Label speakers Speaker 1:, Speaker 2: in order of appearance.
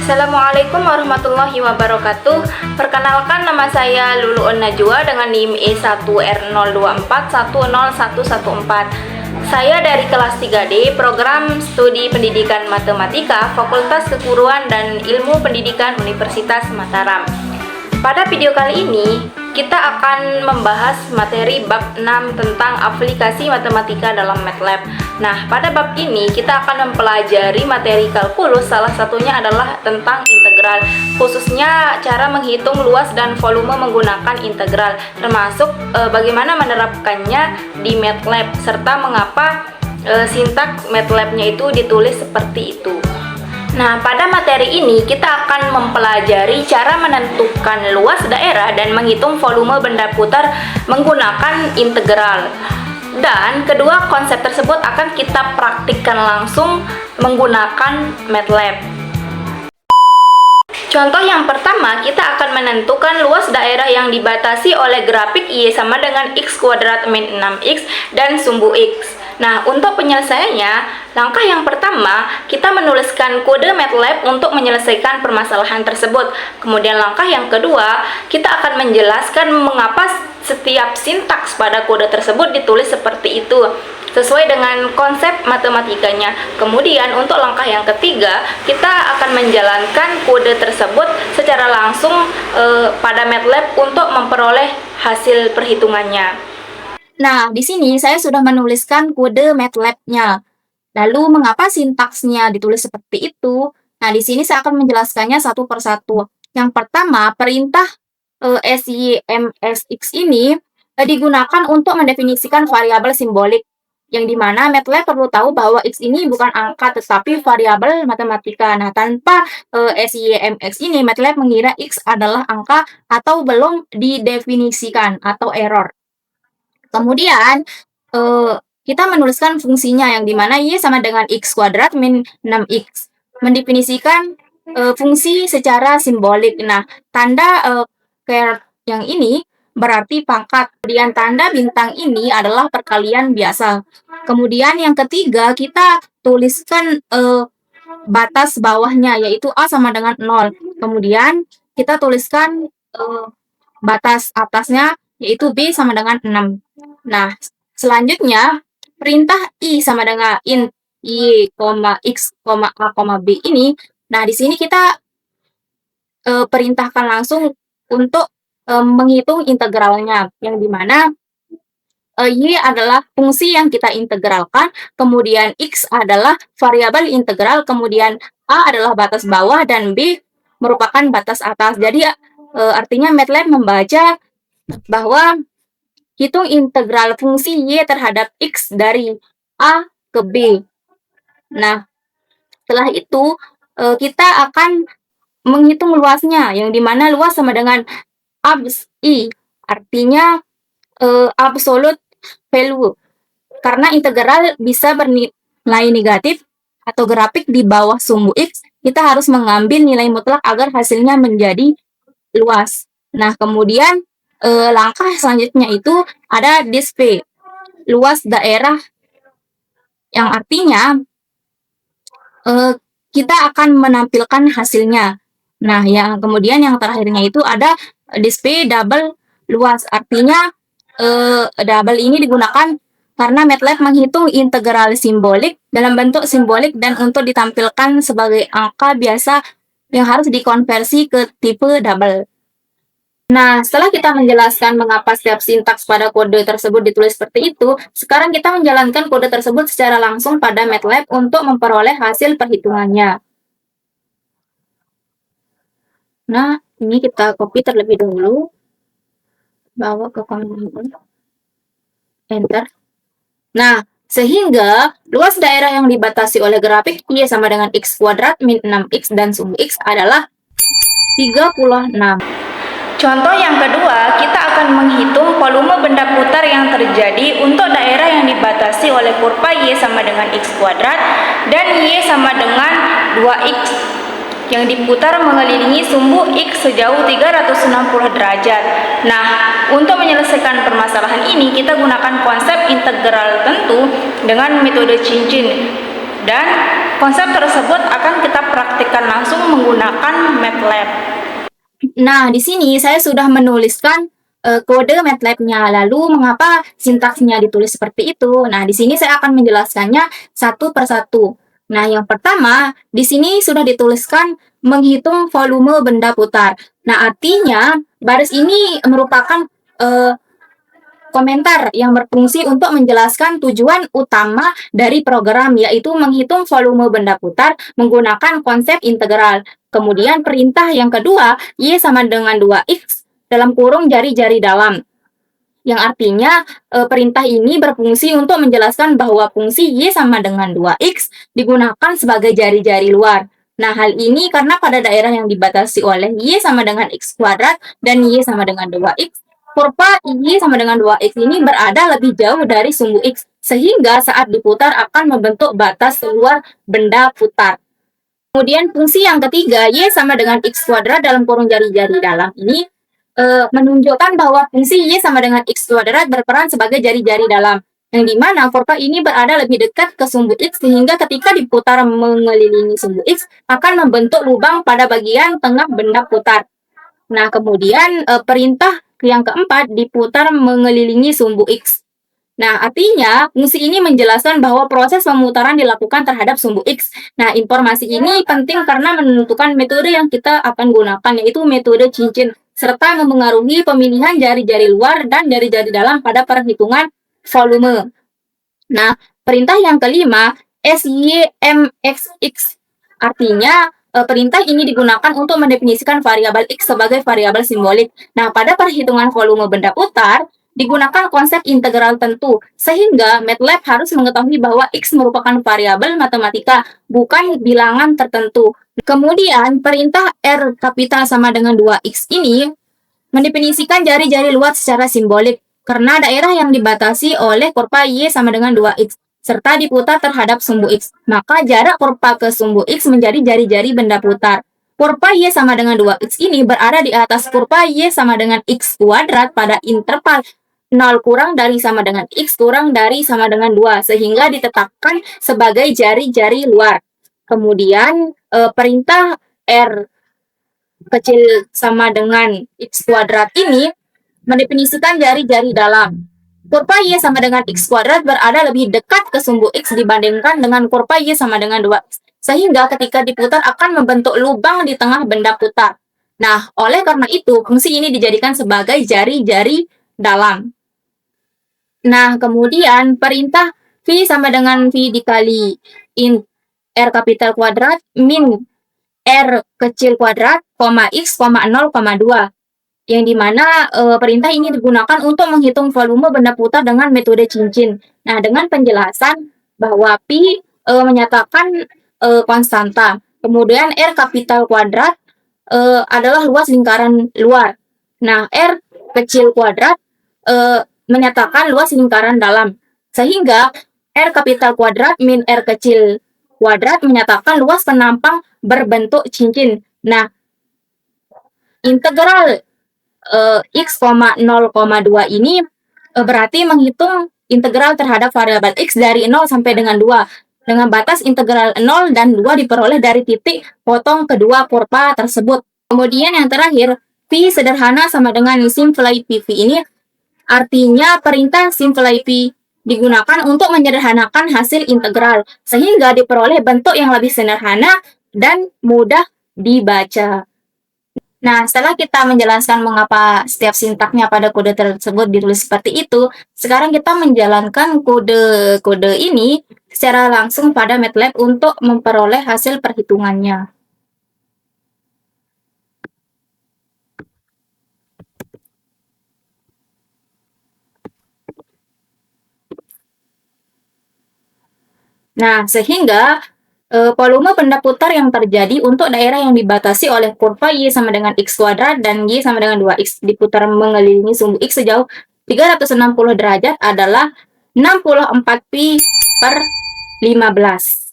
Speaker 1: Assalamualaikum warahmatullahi wabarakatuh. Perkenalkan, nama saya Luluun Najwa dengan NIM E1R02410114. Saya dari kelas 3D, program studi pendidikan matematika, Fakultas Keguruan dan Ilmu Pendidikan Universitas Mataram. Pada video kali ini, kita akan membahas materi bab 6 tentang aplikasi matematika dalam MATLAB. Nah, pada bab ini kita akan mempelajari materi kalkulus, salah satunya adalah tentang integral, khususnya cara menghitung luas dan volume menggunakan integral, termasuk bagaimana menerapkannya di MATLAB, serta mengapa sintaks MATLAB-nya itu ditulis seperti itu. Nah, pada materi ini kita akan mempelajari cara menentukan luas daerah dan menghitung volume benda putar menggunakan integral. Dan kedua konsep tersebut akan kita praktikkan langsung menggunakan MATLAB. Contoh yang pertama, kita akan menentukan luas daerah yang dibatasi oleh grafik Y sama dengan X² min 6X dan sumbu X. Nah, untuk penyelesaiannya, langkah yang pertama, kita menuliskan kode MATLAB untuk menyelesaikan permasalahan tersebut. Kemudian langkah yang kedua, kita akan menjelaskan mengapa setiap sintaks pada kode tersebut ditulis seperti itu, sesuai dengan konsep matematikanya. Kemudian untuk langkah yang ketiga, kita akan menjalankan kode tersebut secara langsung pada MATLAB untuk memperoleh hasil perhitungannya. Nah, di sini saya sudah menuliskan kode MATLAB-nya. Lalu, mengapa sintaksnya ditulis seperti itu? Nah, di sini saya akan menjelaskannya satu persatu. Yang pertama, perintah SYMSX ini digunakan untuk mendefinisikan variabel simbolik, yang dimana MATLAB perlu tahu bahwa X ini bukan angka tetapi variabel matematika. Nah, tanpa SYMX ini, MATLAB mengira X adalah angka atau belum didefinisikan atau error. Kemudian, kita menuliskan fungsinya, yang dimana Y sama dengan X² min 6X. Mendefinisikan fungsi secara simbolik. Nah, tanda caret yang ini berarti pangkat. Kemudian tanda bintang ini adalah perkalian biasa. Kemudian yang ketiga, kita tuliskan batas bawahnya, yaitu A sama dengan 0. Kemudian kita tuliskan batas atasnya, yaitu B sama dengan 6. Nah, selanjutnya perintah I sama dengan int Y, X, A, B ini. Nah, di sini kita perintahkan langsung untuk menghitung integralnya, yang dimana Y adalah fungsi yang kita integralkan, kemudian X adalah variabel integral, kemudian A adalah batas bawah, dan B merupakan batas atas. Jadi artinya MATLAB membaca bahwa hitung integral fungsi Y terhadap X dari A ke B. Nah, setelah itu kita akan menghitung luasnya, yang dimana luas sama dengan abs I, artinya absolute value. Karena integral bisa bernilai negatif atau grafik di bawah sumbu X, kita harus mengambil nilai mutlak agar hasilnya menjadi luas. Nah, kemudian langkah selanjutnya itu ada display luas daerah, yang artinya kita akan menampilkan hasilnya. Nah, yang kemudian yang terakhirnya itu ada display double luas, artinya double ini digunakan karena MATLAB menghitung integral simbolik dalam bentuk simbolik dan untuk ditampilkan sebagai angka biasa yang harus dikonversi ke tipe double. Nah, setelah kita menjelaskan mengapa setiap sintaks pada kode tersebut ditulis seperti itu, sekarang kita menjalankan kode tersebut secara langsung pada MATLAB untuk memperoleh hasil perhitungannya. Nah, ini kita copy terlebih dahulu, bawa ke komputer, enter. Nah, sehingga luas daerah yang dibatasi oleh grafik Y sama dengan X² min 6X dan sumbu X adalah 36. Contoh yang kedua, kita akan menghitung volume benda putar yang terjadi untuk daerah yang dibatasi oleh kurva Y sama dengan X² dan Y sama dengan 2X yang diputar mengelilingi sumbu X sejauh 360 derajat. Nah, untuk menyelesaikan permasalahan ini, kita gunakan konsep integral tentu dengan metode cincin. Dan konsep tersebut akan kita praktikkan langsung menggunakan MATLAB. Nah, di sini saya sudah menuliskan kode MATLAB-nya. Lalu, mengapa sintaksnya ditulis seperti itu? Nah, di sini saya akan menjelaskannya satu persatu. Nah, yang pertama, di sini sudah dituliskan menghitung volume benda putar. Nah, artinya baris ini merupakan komentar yang berfungsi untuk menjelaskan tujuan utama dari program, yaitu menghitung volume benda putar menggunakan konsep integral. Kemudian perintah yang kedua, Y sama dengan 2X dalam kurung jari-jari dalam. Yang artinya perintah ini berfungsi untuk menjelaskan bahwa fungsi Y sama dengan 2X digunakan sebagai jari-jari luar. Nah, hal ini karena pada daerah yang dibatasi oleh Y sama dengan X kuadrat dan Y sama dengan 2X, kurva Y sama dengan 2X ini berada lebih jauh dari sumbu X, sehingga saat diputar akan membentuk batas luar benda putar. Kemudian fungsi yang ketiga, Y sama dengan X kuadrat dalam kurung jari-jari dalam ini menunjukkan bahwa fungsi Y sama dengan X kuadrat berperan sebagai jari-jari dalam, yang dimana kurva ini berada lebih dekat ke sumbu X, sehingga ketika diputar mengelilingi sumbu X akan membentuk lubang pada bagian tengah benda putar. Nah, kemudian perintah yang keempat, diputar mengelilingi sumbu X. Nah, artinya fungsi ini menjelaskan bahwa proses pemutaran dilakukan terhadap sumbu X. Nah, informasi ini penting karena menentukan metode yang kita akan gunakan, yaitu metode cincin, serta mempengaruhi pemilihan jari-jari luar dan jari-jari dalam pada perhitungan volume. Nah, perintah yang kelima, SYMXX. Artinya, perintah ini digunakan untuk mendefinisikan variabel X sebagai variabel simbolik. Nah, pada perhitungan volume benda putar, digunakan konsep integral tentu, sehingga MATLAB harus mengetahui bahwa X merupakan variabel matematika, bukan bilangan tertentu. Kemudian, perintah R kapital sama dengan 2X ini mendefinisikan jari-jari luar secara simbolik, karena daerah yang dibatasi oleh kurva Y sama dengan 2X, serta diputar terhadap sumbu X. Maka jarak kurva ke sumbu X menjadi jari-jari benda putar. Kurva Y sama dengan 2X ini berada di atas kurva Y sama dengan X kuadrat pada interval 0 kurang dari sama dengan X kurang dari sama dengan 2, sehingga ditetapkan sebagai jari-jari luar. Kemudian perintah R kecil sama dengan X kuadrat ini mendefinisikan jari-jari dalam. Kurva Y sama dengan X kuadrat berada lebih dekat ke sumbu X dibandingkan dengan kurva Y sama dengan 2X, sehingga ketika diputar akan membentuk lubang di tengah benda putar. Nah, oleh karena itu, fungsi ini dijadikan sebagai jari-jari dalam. Nah, kemudian perintah V sama dengan V dikali R kapital kuadrat min R kecil kuadrat, X, 0, 2. Yang dimana perintah ini digunakan untuk menghitung volume benda putar dengan metode cincin. Nah, dengan penjelasan bahwa Pi menyatakan konstanta. Kemudian R kapital kuadrat adalah luas lingkaran luar. Nah, R kecil kuadrat menyatakan luas lingkaran dalam. Sehingga R kapital kuadrat min R kecil kuadrat menyatakan luas penampang berbentuk cincin. Nah, integral X, 0, 2 ini berarti menghitung integral terhadap variabel X dari 0 sampai dengan 2. Dengan batas integral 0 dan 2 diperoleh dari titik potong kedua kurva tersebut. Kemudian yang terakhir, P sederhana sama dengan simplify PV ini. Artinya perintah simplify P digunakan untuk menyederhanakan hasil integral, sehingga diperoleh bentuk yang lebih sederhana dan mudah dibaca. Nah, setelah kita menjelaskan mengapa setiap sintaknya pada kode tersebut ditulis seperti itu, sekarang kita menjalankan kode-kode ini secara langsung pada MATLAB untuk memperoleh hasil perhitungannya. Nah, sehingga volume benda putar yang terjadi untuk daerah yang dibatasi oleh kurva Y sama dengan X kuadrat dan Y sama dengan 2X diputar mengelilingi sumbu X sejauh 360 derajat adalah 64 pi per 15.